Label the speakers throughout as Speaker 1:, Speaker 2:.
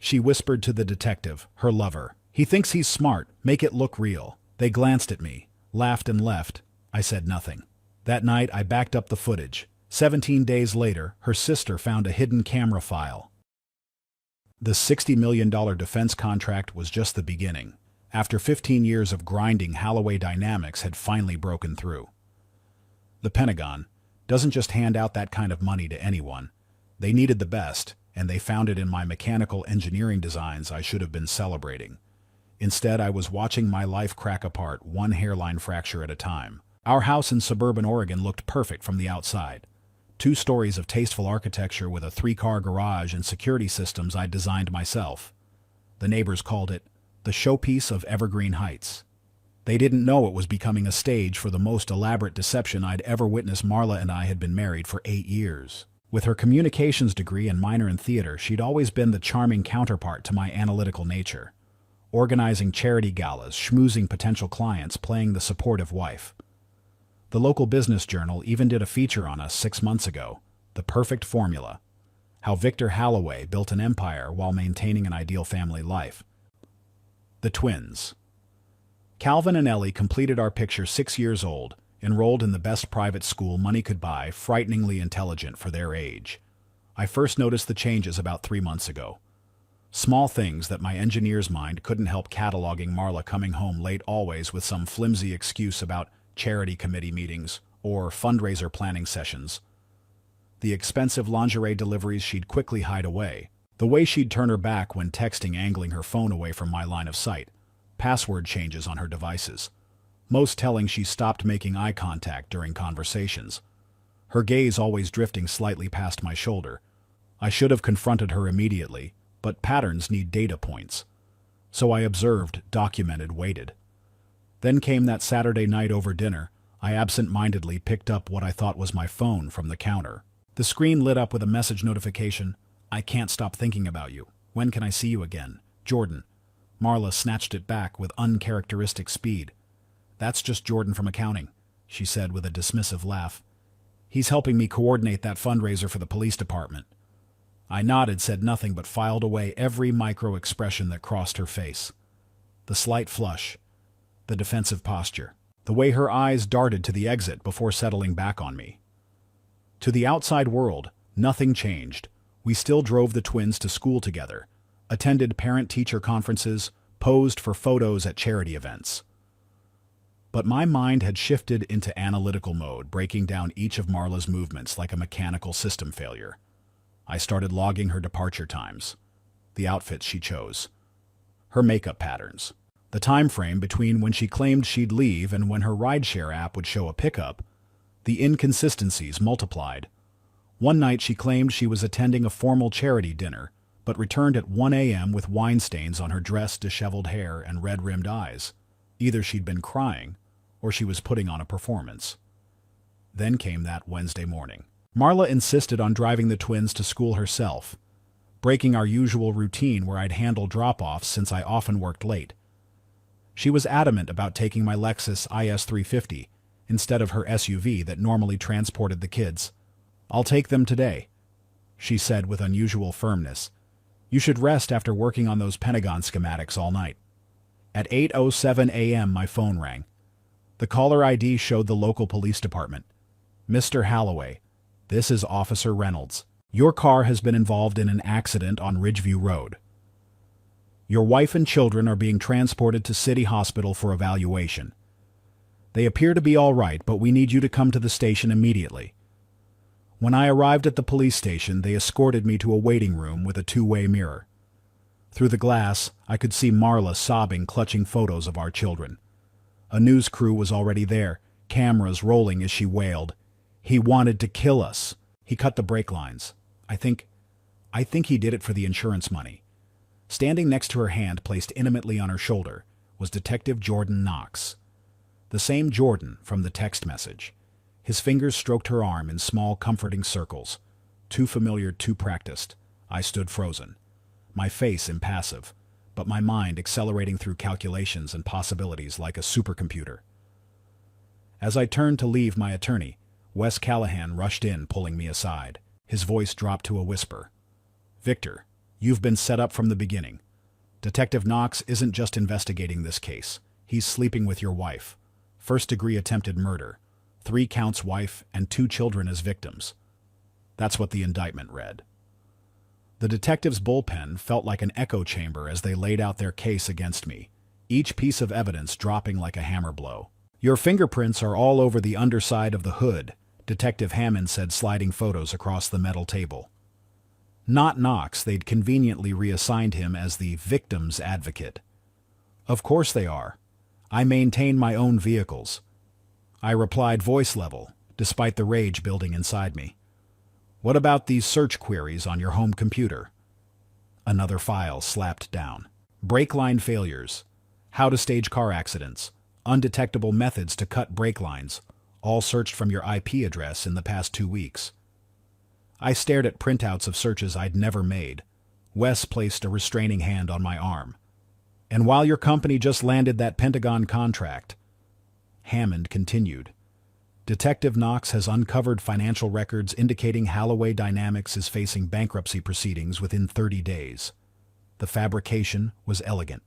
Speaker 1: she whispered to the detective, her lover. "He thinks he's smart. Make it look real." They glanced at me, laughed and left. I said nothing. That night, I backed up the footage. 17 days later, her sister found a hidden camera file. The $60 million defense contract was just the beginning. After 15 years of grinding, Holloway Dynamics had finally broken through. The Pentagon doesn't just hand out that kind of money to anyone. They needed the best, and they found it in my mechanical engineering designs I should have been celebrating. Instead, I was watching my life crack apart, one hairline fracture at a time. Our house in suburban Oregon looked perfect from the outside. 2 stories of tasteful architecture with a 3-car garage and security systems I'd designed myself. The neighbors called it the showpiece of Evergreen Heights. They didn't know it was becoming a stage for the most elaborate deception I'd ever witnessed. Marla and I had been married for 8 years. With her communications degree and minor in theater, she'd always been the charming counterpart to my analytical nature. Organizing charity galas, schmoozing potential clients, playing the supportive wife. The local business journal even did a feature on us 6 months ago, The Perfect Formula, how Victor Holloway built an empire while maintaining an ideal family life. The twins. Calvin and Ellie completed our picture 6 years old, enrolled in the best private school money could buy, frighteningly intelligent for their age. I first noticed the changes about 3 months ago. Small things that my engineer's mind couldn't help cataloging: Marla coming home late always with some flimsy excuse about charity committee meetings or fundraiser planning sessions. The expensive lingerie deliveries she'd quickly hide away. The way she'd turn her back when texting, angling her phone away from my line of sight. Password changes on her devices. Most telling, she stopped making eye contact during conversations. Her gaze always drifting slightly past my shoulder. I should have confronted her immediately, but patterns need data points. So I observed, documented, waited. Then came that Saturday night over dinner. I absent-mindedly picked up what I thought was my phone from the counter. The screen lit up with a message notification. "I can't stop thinking about you. When can I see you again? Jordan." Marla snatched it back with uncharacteristic speed. "That's just Jordan from accounting," she said with a dismissive laugh. "He's helping me coordinate that fundraiser for the police department." I nodded, said nothing, but filed away every micro-expression that crossed her face. The slight flush, the defensive posture, the way her eyes darted to the exit before settling back on me. To the outside world, nothing changed. We still drove the twins to school together, attended parent-teacher conferences, posed for photos at charity events. But my mind had shifted into analytical mode, breaking down each of Marla's movements like a mechanical system failure. I started logging her departure times, the outfits she chose, her makeup patterns, the time frame between when she claimed she'd leave and when her rideshare app would show a pickup. The inconsistencies multiplied. One night she claimed she was attending a formal charity dinner, but returned at 1 a.m. with wine stains on her dress, disheveled hair, and red-rimmed eyes. Either she'd been crying, or she was putting on a performance. Then came that Wednesday morning. Marla insisted on driving the twins to school herself, breaking our usual routine where I'd handle drop-offs since I often worked late. She was adamant about taking my Lexus IS 350 instead of her SUV that normally transported the kids. "I'll take them today," she said with unusual firmness. "You should rest after working on those Pentagon schematics all night." At 8:07 a.m. my phone rang. The caller ID showed the local police department. "Mr. Holloway, this is Officer Reynolds. Your car has been involved in an accident on Ridgeview Road. Your wife and children are being transported to City Hospital for evaluation. They appear to be all right, but we need you to come to the station immediately." When I arrived at the police station, they escorted me to a waiting room with a 2-way mirror. Through the glass, I could see Marla sobbing, clutching photos of our children. A news crew was already there, cameras rolling as she wailed. "He wanted to kill us. He cut the brake lines. I think he did it for the insurance money." Standing next to her, hand placed intimately on her shoulder, was Detective Jordan Knox. The same Jordan from the text message. His fingers stroked her arm in small, comforting circles. Too familiar, too practiced. I stood frozen, my face impassive, but my mind accelerating through calculations and possibilities like a supercomputer. As I turned to leave, my attorney, Wes Callahan, rushed in, pulling me aside. His voice dropped to a whisper. "Victor, You've been set up from the beginning. Detective Knox isn't just investigating this case. He's sleeping with your wife. First-degree attempted murder. 3 counts wife and 2 children as victims. That's what the indictment read. The detective's bullpen felt like an echo chamber as they laid out their case against me, each piece of evidence dropping like a hammer blow. Your fingerprints are all over the underside of the hood, Detective Hammond said, sliding photos across the metal table. Not Knox, they'd conveniently reassigned him as the victim's advocate. Of course they are. I maintain my own vehicles. I replied voice level, despite the rage building inside me. What about these search queries on your home computer? Another file slapped down. Brake line failures. How to stage car accidents. Undetectable methods to cut brake lines. All searched from your IP address in the past 2 weeks. I stared at printouts of searches I'd never made. Wes placed a restraining hand on my arm. And while your company just landed that Pentagon contract, Hammond continued, Detective Knox has uncovered financial records indicating Halloway Dynamics is facing bankruptcy proceedings within 30 days. The fabrication was elegant.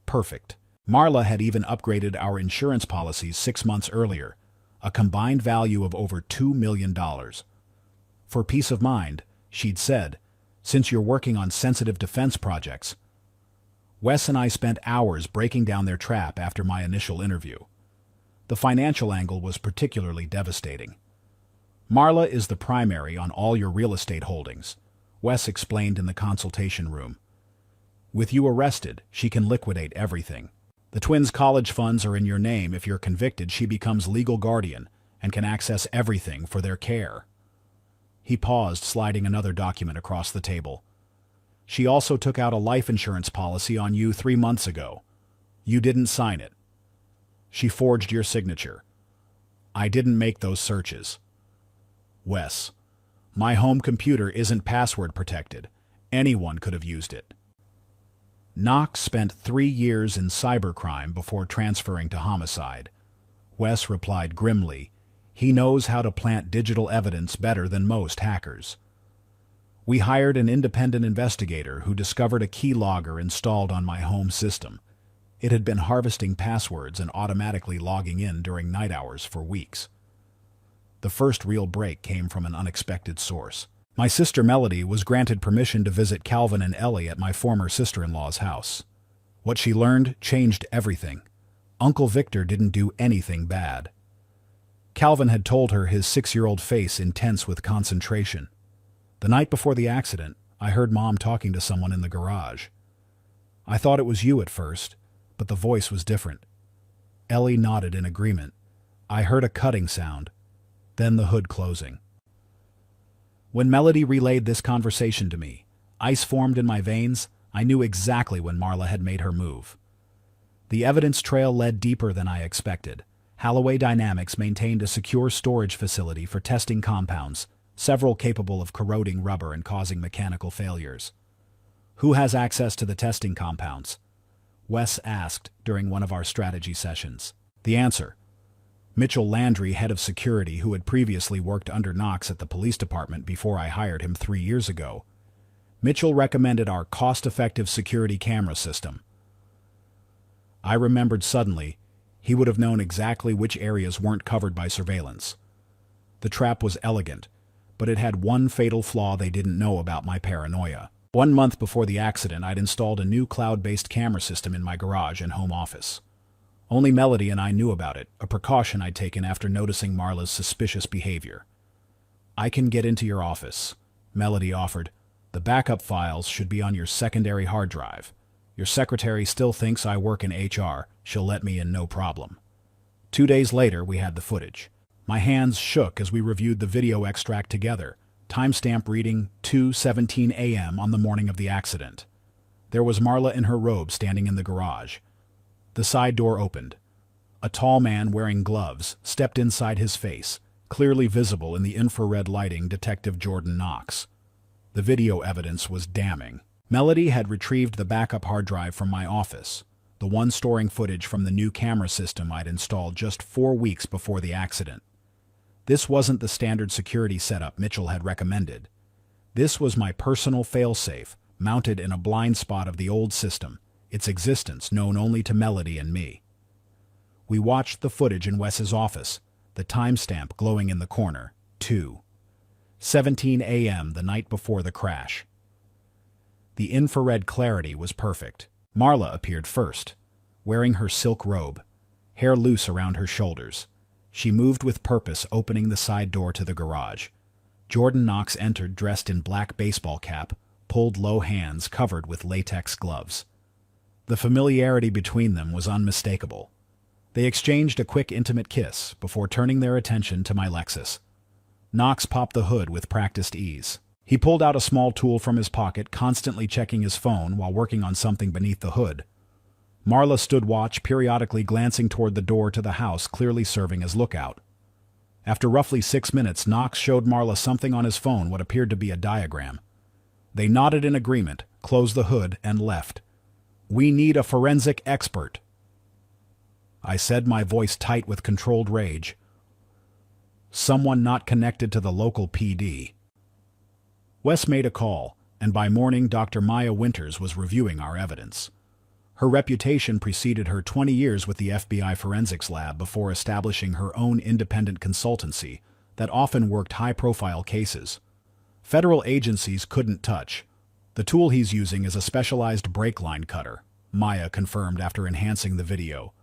Speaker 1: Perfect. Marla had even upgraded our insurance policies 6 months earlier, a combined value of over $2 million. For peace of mind, she'd said, since you're working on sensitive defense projects. Wes and I spent hours breaking down their trap after my initial interview. The financial angle was particularly devastating. Marla is the primary on all your real estate holdings, Wes explained in the consultation room. With you arrested, she can liquidate everything. The twins' college funds are in your name. If you're convicted, she becomes legal guardian and can access everything for their care. He paused, sliding another document across the table. She also took out a life insurance policy on you 3 months ago. You didn't sign it. She forged your signature. I didn't make those searches. Wes, my home computer isn't password protected. Anyone could have used it. Knox spent 3 years in cybercrime before transferring to homicide. Wes replied grimly, he knows how to plant digital evidence better than most hackers. We hired an independent investigator who discovered a keylogger installed on my home system. It had been harvesting passwords and automatically logging in during night hours for weeks. The first real break came from an unexpected source. My sister Melody was granted permission to visit Calvin and Ellie at my former sister-in-law's house. What she learned changed everything. Uncle Victor didn't do anything bad. Calvin had told her, his 6-year-old face intense with concentration. The night before the accident, I heard Mom talking to someone in the garage. I thought it was you at first, but the voice was different. Ellie nodded in agreement. I heard a cutting sound, then the hood closing. When Melody relayed this conversation to me, ice formed in my veins. I knew exactly when Marla had made her move. The evidence trail led deeper than I expected. Halloway Dynamics maintained a secure storage facility for testing compounds, several capable of corroding rubber and causing mechanical failures. Who has access to the testing compounds? Wes asked during one of our strategy sessions. The answer: Mitchell Landry, head of security, who had previously worked under Knox at the police department before I hired him 3 years ago. Mitchell recommended our cost-effective security camera system. I remembered suddenly. He would have known exactly which areas weren't covered by surveillance. The trap was elegant, but it had one fatal flaw they didn't know about: my paranoia. 1 month before the accident, I'd installed a new cloud-based camera system in my garage and home office. Only Melody and I knew about it, a precaution I'd taken after noticing Marla's suspicious behavior. I can get into your office, Melody offered. The backup files should be on your secondary hard drive. Your secretary still thinks I work in HR. She'll let me in, no problem. 2 days later, we had the footage. My hands shook as we reviewed the video extract together, timestamp reading 2:17 a.m. on the morning of the accident. There was Marla in her robe standing in the garage. The side door opened. A tall man wearing gloves stepped inside. His face, clearly visible in the infrared lighting, Detective Jordan Knox. The video evidence was damning. Melody had retrieved the backup hard drive from my office, the one storing footage from the new camera system I'd installed just 4 weeks before the accident. This wasn't the standard security setup Mitchell had recommended. This was my personal failsafe, mounted in a blind spot of the old system, its existence known only to Melody and me. We watched the footage in Wes's office, the timestamp glowing in the corner, 2:17 a.m. the night before the crash. The infrared clarity was perfect. Marla appeared first, wearing her silk robe, hair loose around her shoulders. She moved with purpose, opening the side door to the garage. Jordan Knox entered dressed in black baseball cap, pulled low hands covered with latex gloves. The familiarity between them was unmistakable. They exchanged a quick, intimate kiss before turning their attention to my Lexus. Knox popped the hood with practiced ease. He pulled out a small tool from his pocket, constantly checking his phone while working on something beneath the hood. Marla stood watch, periodically glancing toward the door to the house, clearly serving as lookout. After roughly 6 minutes, Knox showed Marla something on his phone, what appeared to be a diagram. They nodded in agreement, closed the hood, and left. "We need a forensic expert," I said, my voice tight with controlled rage. "Someone not connected to the local PD." Wes made a call, and by morning Dr. Maya Winters was reviewing our evidence. Her reputation preceded her 20 years with the FBI Forensics Lab before establishing her own independent consultancy that often worked high-profile cases. Federal agencies couldn't touch. "The tool he's using is a specialized brake line cutter," Maya confirmed after enhancing the video.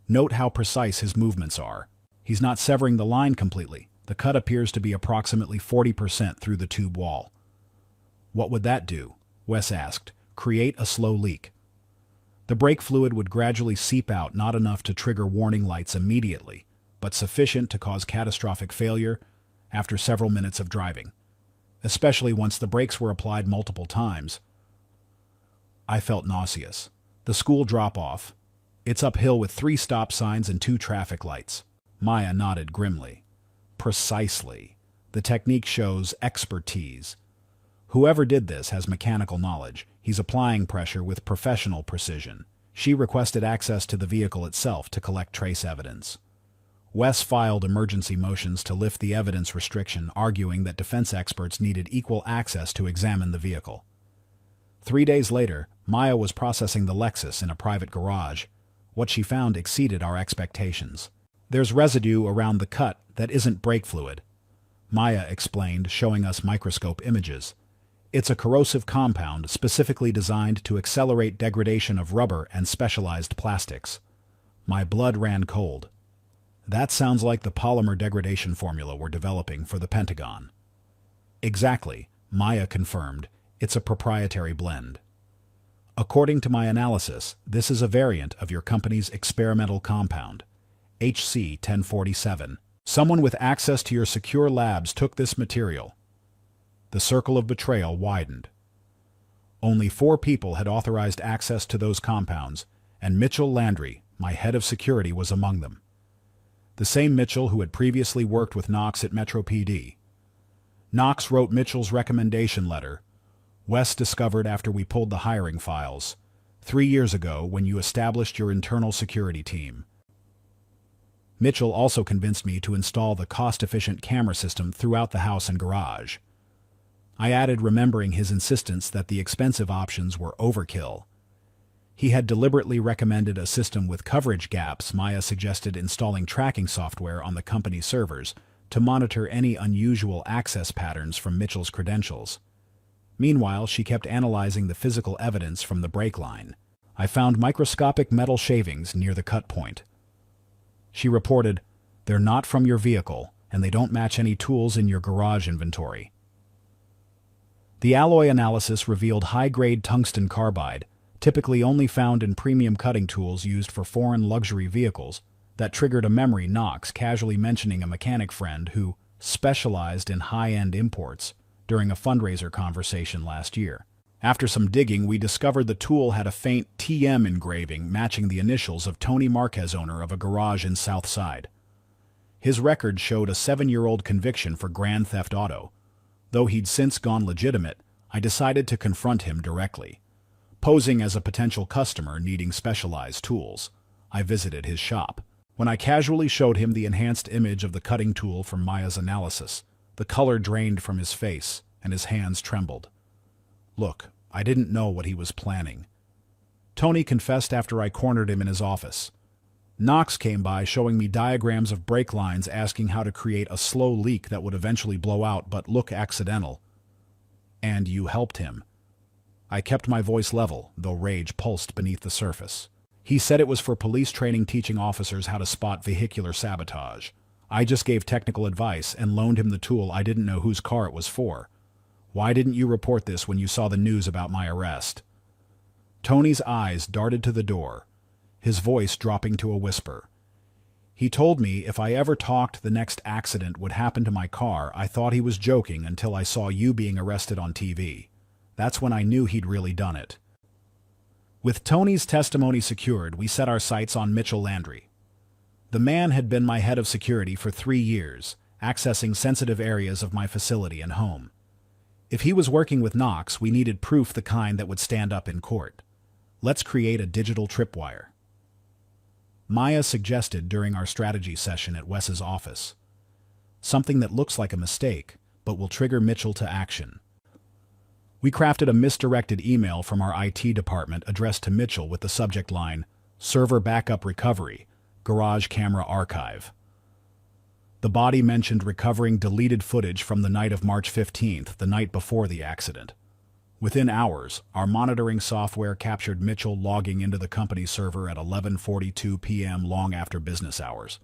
Speaker 1: "Note how precise his movements are. He's not severing the line completely. The cut appears to be approximately 40% through the tube wall." "What would that do?" Wes asked. "Create a slow leak. The brake fluid would gradually seep out, not enough to trigger warning lights immediately, but sufficient to cause catastrophic failure after several minutes of driving, especially once the brakes were applied multiple times." I felt nauseous. The school drop-off. It's uphill with 3 stop signs and 2 traffic lights. Maya nodded grimly. "Precisely. The technique shows expertise. Whoever did this has mechanical knowledge. He's applying pressure with professional precision." She requested access to the vehicle itself to collect trace evidence. Wes filed emergency motions to lift the evidence restriction, arguing that defense experts needed equal access to examine the vehicle. 3 days later, Maya was processing the Lexus in a private garage. What she found exceeded our expectations. "There's residue around the cut that isn't brake fluid," Maya explained, showing us microscope images. "It's a corrosive compound specifically designed to accelerate degradation of rubber and specialized plastics." My blood ran cold. "That sounds like the polymer degradation formula we're developing for the Pentagon." "Exactly," Maya confirmed. "It's a proprietary blend. According to my analysis, this is a variant of your company's experimental compound, HC 1047. Someone with access to your secure labs took this material." The circle of betrayal widened. Only 4 people had authorized access to those compounds, and Mitchell Landry, my head of security, was among them. The same Mitchell who had previously worked with Knox at Metro PD. Knox wrote Mitchell's recommendation letter. Wes discovered after we pulled the hiring files, 3 years ago when you established your internal security team. Mitchell also convinced me to install the cost-efficient camera system throughout the house and garage. I added, remembering his insistence that the expensive options were overkill. He had deliberately recommended a system with coverage gaps. Maya suggested installing tracking software on the company servers to monitor any unusual access patterns from Mitchell's credentials. Meanwhile, she kept analyzing the physical evidence from the brake line. "I found microscopic metal shavings near the cut point," she reported. "They're not from your vehicle, and they don't match any tools in your garage inventory." The alloy analysis revealed high-grade tungsten carbide, typically only found in premium cutting tools used for foreign luxury vehicles, that triggered a memory. Knox casually mentioning a mechanic friend who specialized in high-end imports during a fundraiser conversation last year. After some digging, we discovered the tool had a faint TM engraving matching the initials of Tony Marquez, owner of a garage in South Side. His record showed a 7-year-old conviction for grand theft auto. Though he'd since gone legitimate, I decided to confront him directly. Posing as a potential customer needing specialized tools, I visited his shop. When I casually showed him the enhanced image of the cutting tool from Maya's analysis, the color drained from his face and his hands trembled. "Look," I didn't know what he was planning. Tony confessed after I cornered him in his office. Knox came by showing me diagrams of brake lines asking how to create a slow leak that would eventually blow out but look accidental. And you helped him. I kept my voice level, though rage pulsed beneath the surface. He said it was for police training teaching officers how to spot vehicular sabotage. I just gave technical advice and loaned him the tool I didn't know whose car it was for. Why didn't you report this when you saw the news about my arrest? Tony's eyes darted to the door, his voice dropping to a whisper. He told me if I ever talked the next accident would happen to my car. I thought he was joking until I saw you being arrested on TV. That's when I knew he'd really done it. With Tony's testimony secured, we set our sights on Mitchell Landry. The man had been my head of security for 3 years, accessing sensitive areas of my facility and home. If he was working with Knox, we needed proof the kind that would stand up in court. Let's create a digital tripwire. Maya suggested during our strategy session at Wes's office. Something that looks like a mistake, but will trigger Mitchell to action. We crafted a misdirected email from our IT department addressed to Mitchell with the subject line, "Server Backup Recovery, Garage Camera Archive." The body mentioned recovering deleted footage from the night of March 15th, the night before the accident. Within hours, our monitoring software captured Mitchell logging into the company server at 11:42 p.m. long after business hours.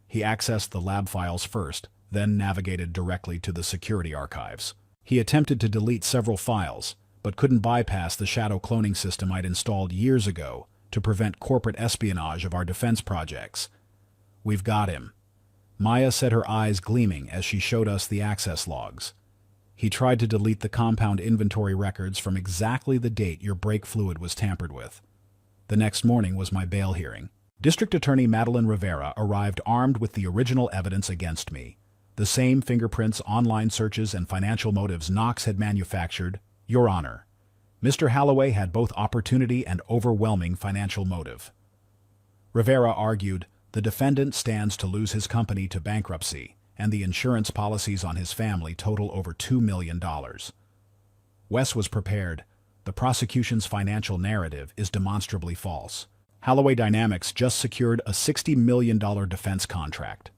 Speaker 1: He accessed the lab files first, then navigated directly to the security archives. He attempted to delete several files, but couldn't bypass the shadow cloning system I'd installed years ago to prevent corporate espionage of our defense projects. We've got him. Maya said, her eyes gleaming as she showed us the access logs. He tried to delete the compound inventory records from exactly the date your brake fluid was tampered with. The next morning was my bail hearing. District Attorney Madeline Rivera arrived armed with the original evidence against me. The same fingerprints, online searches, and financial motives Knox had manufactured. Your Honor, Mr. Holloway had both opportunity and overwhelming financial motive. Rivera argued, the defendant stands to lose his company to bankruptcy, and the insurance policies on his family total over $2 million. Wes was prepared. The prosecution's financial narrative is demonstrably false. Holloway Dynamics just secured a $60 million defense contract.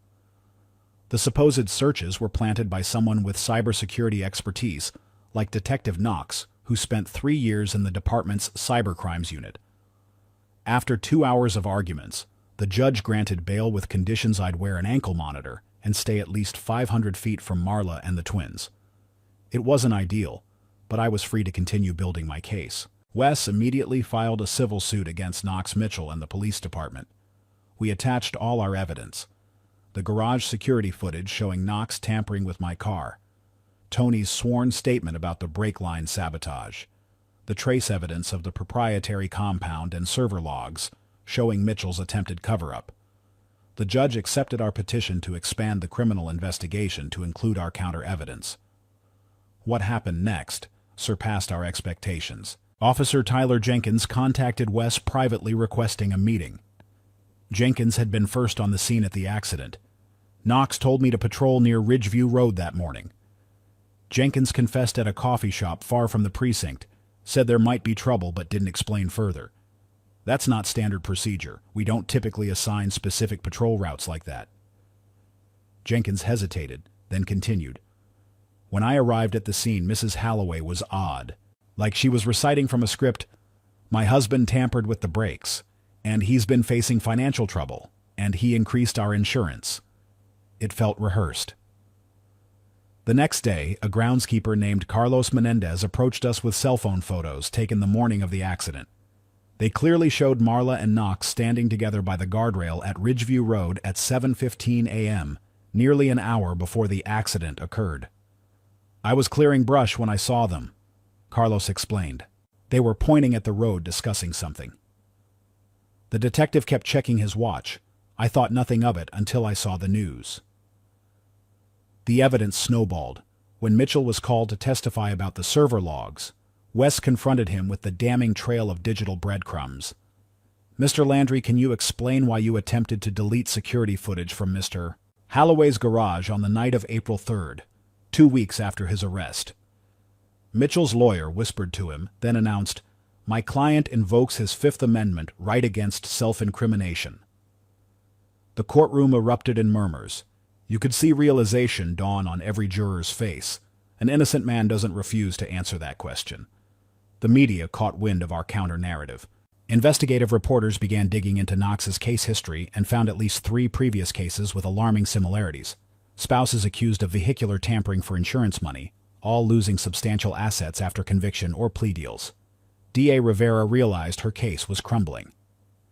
Speaker 1: The supposed searches were planted by someone with cybersecurity expertise, like Detective Knox, who spent 3 years in the department's cybercrimes unit. After 2 hours of arguments, the judge granted bail with conditions I'd wear an ankle monitor and stay at least 500 feet from Marla and the twins. It wasn't ideal, but I was free to continue building my case. Wes immediately filed a civil suit against Knox Mitchell and the police department. We attached all our evidence. The garage security footage showing Knox tampering with my car, Tony's sworn statement about the brake line sabotage, the trace evidence of the proprietary compound and server logs showing Mitchell's attempted cover-up. The judge accepted our petition to expand the criminal investigation to include our counter-evidence. What happened next surpassed our expectations. Officer Tyler Jenkins contacted Wes privately requesting a meeting. Jenkins had been first on the scene at the accident. Knox told me to patrol near Ridgeview Road that morning. Jenkins confessed at a coffee shop far from the precinct, said there might be trouble but didn't explain further. That's not standard procedure. We don't typically assign specific patrol routes like that. Jenkins hesitated, then continued. When I arrived at the scene, Mrs. Holloway was odd, like she was reciting from a script. My husband tampered with the brakes, and he's been facing financial trouble, and he increased our insurance. It felt rehearsed. The next day, a groundskeeper named Carlos Menendez approached us with cell phone photos taken the morning of the accident. They clearly showed Marla and Knox standing together by the guardrail at Ridgeview Road at 7:15 a.m., nearly an hour before the accident occurred. I was clearing brush when I saw them, Carlos explained. They were pointing at the road discussing something. The detective kept checking his watch. I thought nothing of it until I saw the news. The evidence snowballed. When Mitchell was called to testify about the server logs, Wes confronted him with the damning trail of digital breadcrumbs. Mr. Landry, can you explain why you attempted to delete security footage from Mr. Holloway's garage on the night of April 3rd, 2 weeks after his arrest? Mitchell's lawyer whispered to him, then announced, "My client invokes his Fifth Amendment right against self-incrimination." The courtroom erupted in murmurs. You could see realization dawn on every juror's face. An innocent man doesn't refuse to answer that question. The media caught wind of our counter-narrative. Investigative reporters began digging into Knox's case history and found at least 3 previous cases with alarming similarities. Spouses accused of vehicular tampering for insurance money, all losing substantial assets after conviction or plea deals. DA Rivera realized her case was crumbling.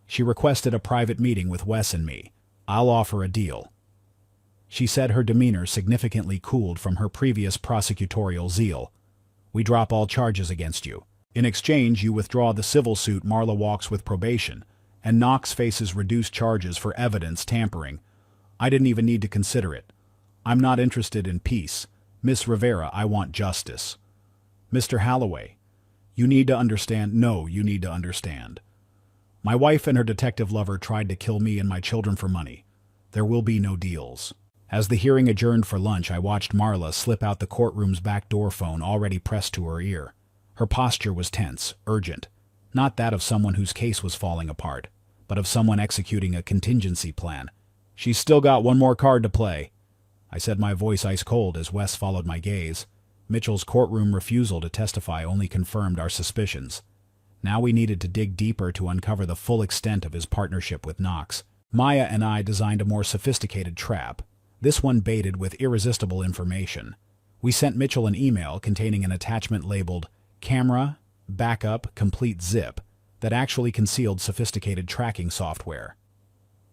Speaker 1: She requested a private meeting with Wes and me. "I'll offer a deal." She said her demeanor significantly cooled from her previous prosecutorial zeal. "We drop all charges against you. In exchange, you withdraw the civil suit Marla walks with probation, and Knox faces reduced charges for evidence tampering. I didn't even need to consider it. I'm not interested in peace. Miss Rivera, I want justice. Mr. Holloway, you need to understand. No, you need to understand. My wife and her detective lover tried to kill me and my children for money. There will be no deals." As the hearing adjourned for lunch, I watched Marla slip out the courtroom's back door phone already pressed to her ear. Her posture was tense, urgent, not that of someone whose case was falling apart, but of someone executing a contingency plan. "She's still got one more card to play," I said, my voice ice cold as Wes followed my gaze. Mitchell's courtroom refusal to testify only confirmed our suspicions. Now we needed to dig deeper to uncover the full extent of his partnership with Knox. Maya and I designed a more sophisticated trap. This one baited with irresistible information. We sent Mitchell an email containing an attachment labeled "Camera, Backup, Complete Zip" that actually concealed sophisticated tracking software.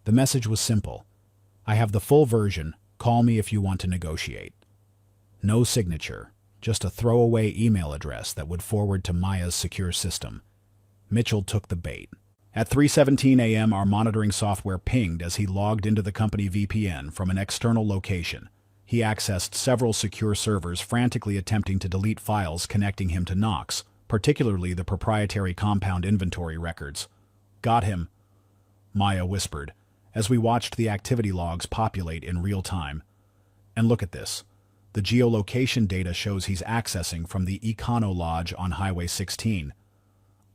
Speaker 1: The message was simple. "I have the full version. Call me if you want to negotiate." No signature, just a throwaway email address that would forward to Maya's secure system. Mitchell took the bait. At 3:17 a.m., our monitoring software pinged as he logged into the company VPN from an external location. He accessed several secure servers, frantically attempting to delete files connecting him to Knox, particularly the proprietary compound inventory records. "Got him," Maya whispered, as we watched the activity logs populate in real time. "And look at this. The geolocation data shows he's accessing from the Econo Lodge on Highway 16.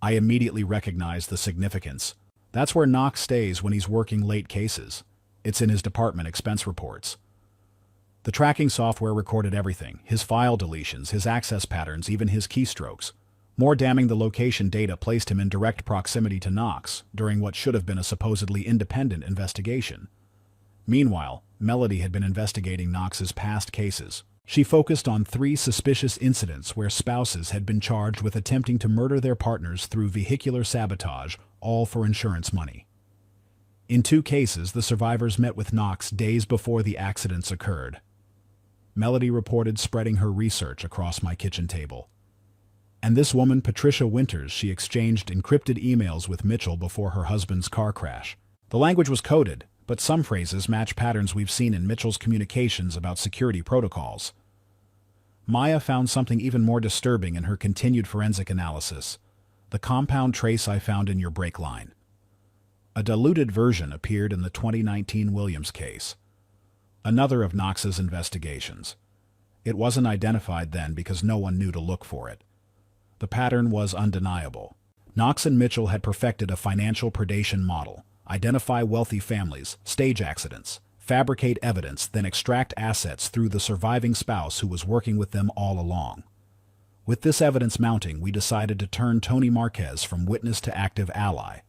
Speaker 1: I immediately recognized the significance. That's where Knox stays when he's working late cases. It's in his department expense reports. The tracking software recorded everything, his file deletions, his access patterns, even his keystrokes. More damning, the location data placed him in direct proximity to Knox during what should have been a supposedly independent investigation. Meanwhile, Melody had been investigating Knox's past cases. She focused on 3 suspicious incidents where spouses had been charged with attempting to murder their partners through vehicular sabotage, all for insurance money. In 2 cases, the survivors met with Knox days before the accidents occurred. Melody reported spreading her research across my kitchen table. And this woman, Patricia Winters, she exchanged encrypted emails with Mitchell before her husband's car crash. The language was coded, but some phrases match patterns we've seen in Mitchell's communications about security protocols. Maya found something even more disturbing in her continued forensic analysis: the compound trace I found in your brake line. A diluted version appeared in the 2019 Williams case, another of Knox's investigations. It wasn't identified then because no one knew to look for it. The pattern was undeniable. Knox and Mitchell had perfected a financial predation model: identify wealthy families, stage accidents, fabricate evidence, then extract assets through the surviving spouse who was working with them all along. With this evidence mounting, we decided to turn Tony Marquez from witness to active ally.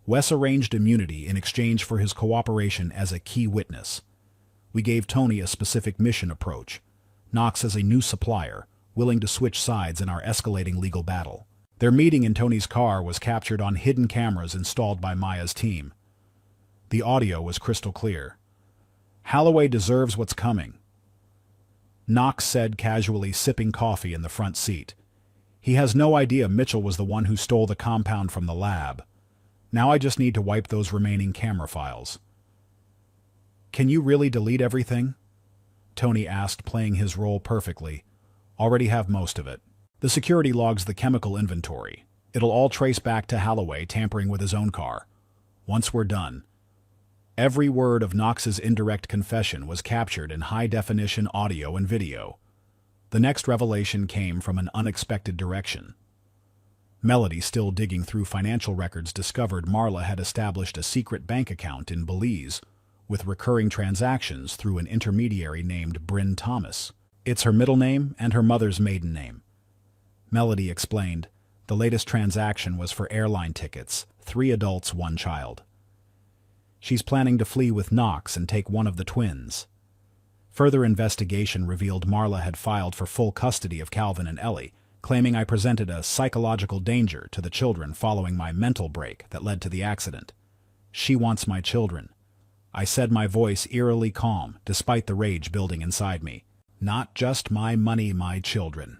Speaker 1: Wes arranged immunity in exchange for his cooperation as a key witness. We gave Tony a specific mission approach: Knox as a new supplier, willing to switch sides in our escalating legal battle. Their meeting in Tony's car was captured on hidden cameras installed by Maya's team. The audio was crystal clear. "Holloway deserves what's coming," Knox said, casually sipping coffee in the front seat. "He has no idea Mitchell was the one who stole the compound from the lab. Now I just need to wipe those remaining camera files." "Can you really delete everything?" Tony asked, playing his role perfectly. "Already have most of it. The security logs the chemical inventory. It'll all trace back to Holloway tampering with his own car. Once we're done." Every word of Knox's indirect confession was captured in high-definition audio and video. The next revelation came from an unexpected direction. Melody, still digging through financial records, discovered Marla had established a secret bank account in Belize, with recurring transactions through an intermediary named Bryn Thomas. It's her middle name and her mother's maiden name. Melody explained, the latest transaction was for airline tickets, 3 adults, 1 child. She's planning to flee with Knox and take one of the twins. Further investigation revealed Marla had filed for full custody of Calvin and Ellie, claiming I presented a psychological danger to the children following my mental break that led to the accident. She wants my children. I said, my voice eerily calm, despite the rage building inside me. Not just my money, my children.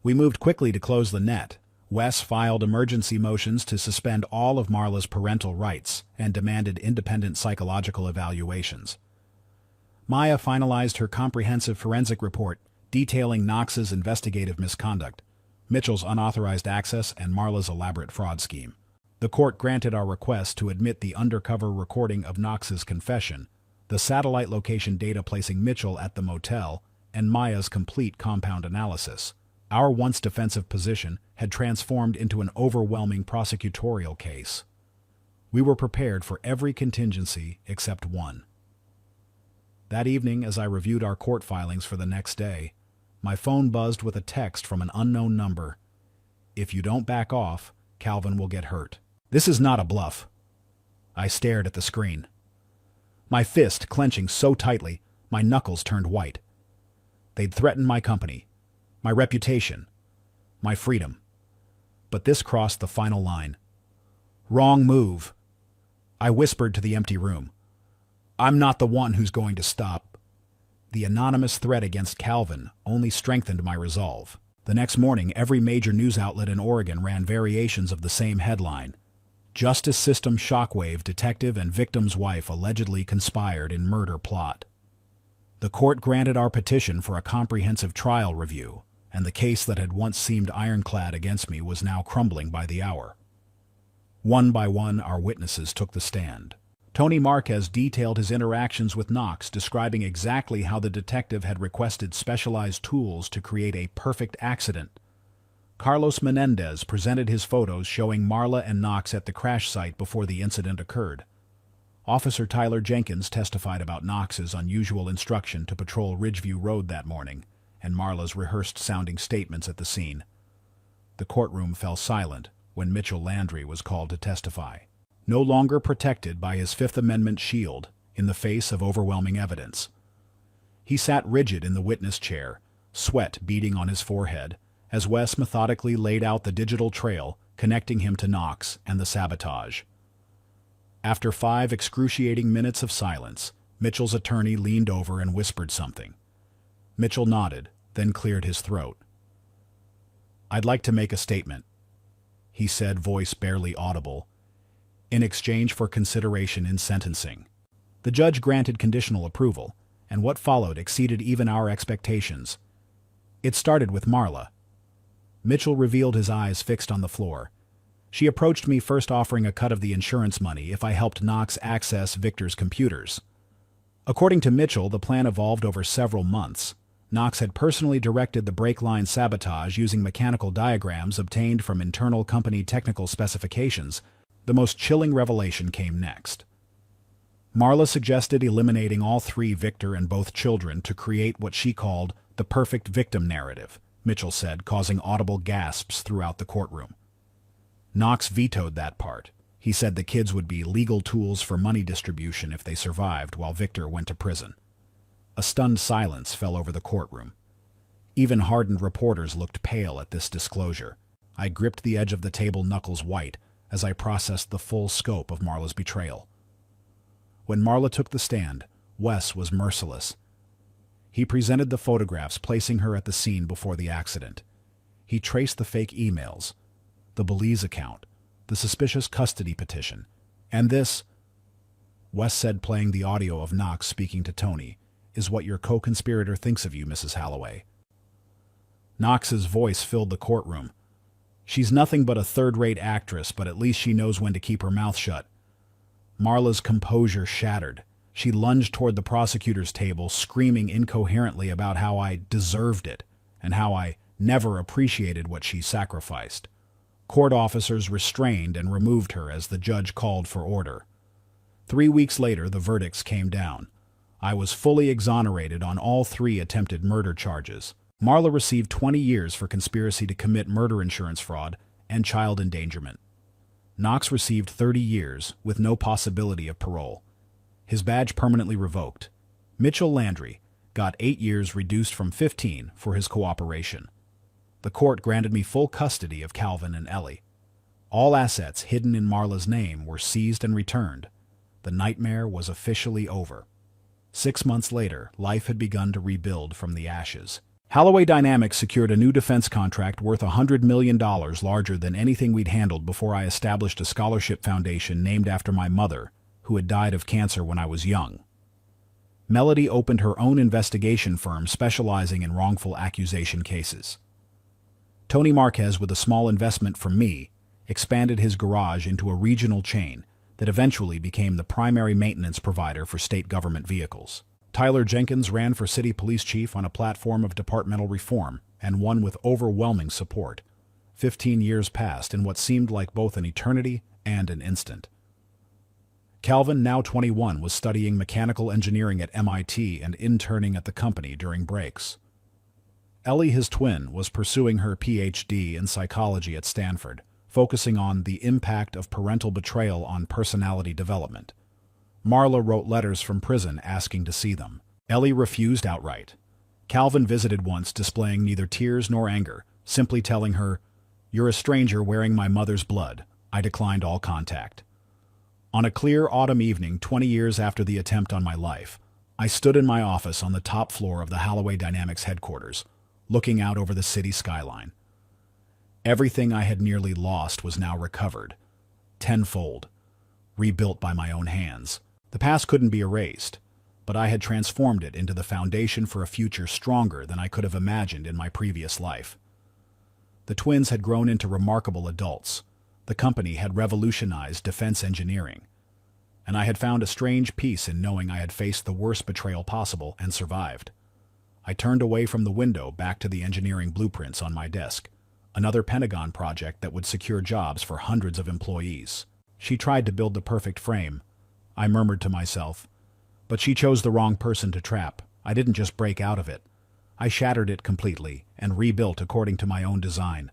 Speaker 1: We moved quickly to close the net. Wes filed emergency motions to suspend all of Marla's parental rights and demanded independent psychological evaluations. Maya finalized her comprehensive forensic report detailing Knox's investigative misconduct, Mitchell's unauthorized access, and Marla's elaborate fraud scheme. The court granted our request to admit the undercover recording of Knox's confession, the satellite location data placing Mitchell at the motel, and Maya's complete compound analysis. Our once defensive position had transformed into an overwhelming prosecutorial case. We were prepared for every contingency except one. That evening, as I reviewed our court filings for the next day, my phone buzzed with a text from an unknown number. If you don't back off, Calvin will get hurt. This is not a bluff. I stared at the screen. My fist clenching so tightly, my knuckles turned white. They'd threatened my company, my reputation, my freedom. But this crossed the final line. Wrong move. I whispered to the empty room. I'm not the one who's going to stop. The anonymous threat against Calvin only strengthened my resolve. The next morning, every major news outlet in Oregon ran variations of the same headline. Justice System Shockwave, Detective and Victim's Wife Allegedly Conspired in Murder Plot. The court granted our petition for a comprehensive trial review, and the case that had once seemed ironclad against me was now crumbling by the hour. One by one, our witnesses took the stand. Tony Marquez detailed his interactions with Knox, describing exactly how the detective had requested specialized tools to create a perfect accident. Carlos Menendez presented his photos showing Marla and Knox at the crash site before the incident occurred. Officer Tyler Jenkins testified about Knox's unusual instruction to patrol Ridgeview Road that morning, and Marla's rehearsed-sounding statements at the scene. The courtroom fell silent when Mitchell Landry was called to testify. No longer protected by his Fifth Amendment shield in the face of overwhelming evidence. He sat rigid in the witness chair, sweat beading on his forehead, as Wes methodically laid out the digital trail connecting him to Knox and the sabotage. After 5 excruciating minutes of silence, Mitchell's attorney leaned over and whispered something. Mitchell nodded, then cleared his throat. I'd like to make a statement, he said, voice barely audible, in exchange for consideration in sentencing. The judge granted conditional approval, and what followed exceeded even our expectations. It started with Marla. Mitchell revealed, his eyes fixed on the floor. She approached me, first offering a cut of the insurance money if I helped Knox access Victor's computers. According to Mitchell, the plan evolved over several months. Knox had personally directed the brake line sabotage using mechanical diagrams obtained from internal company technical specifications. The most chilling revelation came next. Marla suggested eliminating all 3, Victor and both children, to create what she called the perfect victim narrative, Mitchell said, causing audible gasps throughout the courtroom. Knox vetoed that part. He said the kids would be legal tools for money distribution if they survived while Victor went to prison. A stunned silence fell over the courtroom. Even hardened reporters looked pale at this disclosure. I gripped the edge of the table, knuckles white, as I processed the full scope of Marla's betrayal. When Marla took the stand, Wes was merciless. He presented the photographs, placing her at the scene before the accident. He traced the fake emails, the Belize account, the suspicious custody petition, and this, Wes said, playing the audio of Knox speaking to Tony, is what your co-conspirator thinks of you, Mrs. Holloway. Knox's voice filled the courtroom. She's nothing but a third-rate actress, but at least she knows when to keep her mouth shut. Marla's composure shattered. She lunged toward the prosecutor's table, screaming incoherently about how I deserved it and how I never appreciated what she sacrificed. Court officers restrained and removed her as the judge called for order. 3 weeks later, the verdicts came down. I was fully exonerated on all 3 attempted murder charges. Marla received 20 years for conspiracy to commit murder insurance fraud and child endangerment. Knox received 30 years with no possibility of parole. His badge permanently revoked. Mitchell Landry got 8 years reduced from 15 for his cooperation. The court granted me full custody of Calvin and Ellie. All assets hidden in Marla's name were seized and returned. The nightmare was officially over. 6 months later, life had begun to rebuild from the ashes. Holloway Dynamics secured a new defense contract worth $100 million, larger than anything we'd handled before I established a scholarship foundation named after my mother, who had died of cancer when I was young. Melody opened her own investigation firm specializing in wrongful accusation cases. Tony Marquez, with a small investment from me, expanded his garage into a regional chain that eventually became the primary maintenance provider for state government vehicles. Tyler Jenkins ran for city police chief on a platform of departmental reform and won with overwhelming support. 15 years passed in what seemed like both an eternity and an instant. Calvin, now 21, was studying mechanical engineering at MIT and interning at the company during breaks. Ellie, his twin, was pursuing her PhD in psychology at Stanford, focusing on the impact of parental betrayal on personality development. Marla wrote letters from prison asking to see them. Ellie refused outright. Calvin visited once, displaying neither tears nor anger, simply telling her, "You're a stranger wearing my mother's blood." I declined all contact. On a clear autumn evening, 20 years after the attempt on my life, I stood in my office on the top floor of the Holloway Dynamics headquarters, looking out over the city skyline. Everything I had nearly lost was now recovered, tenfold, rebuilt by my own hands. The past couldn't be erased, but I had transformed it into the foundation for a future stronger than I could have imagined in my previous life. The twins had grown into remarkable adults. The company had revolutionized defense engineering, and I had found a strange peace in knowing I had faced the worst betrayal possible and survived. I turned away from the window back to the engineering blueprints on my desk, another Pentagon project that would secure jobs for hundreds of employees. She tried to build the perfect frame, I murmured to myself, but she chose the wrong person to trap. I didn't just break out of it. I shattered it completely and rebuilt according to my own design.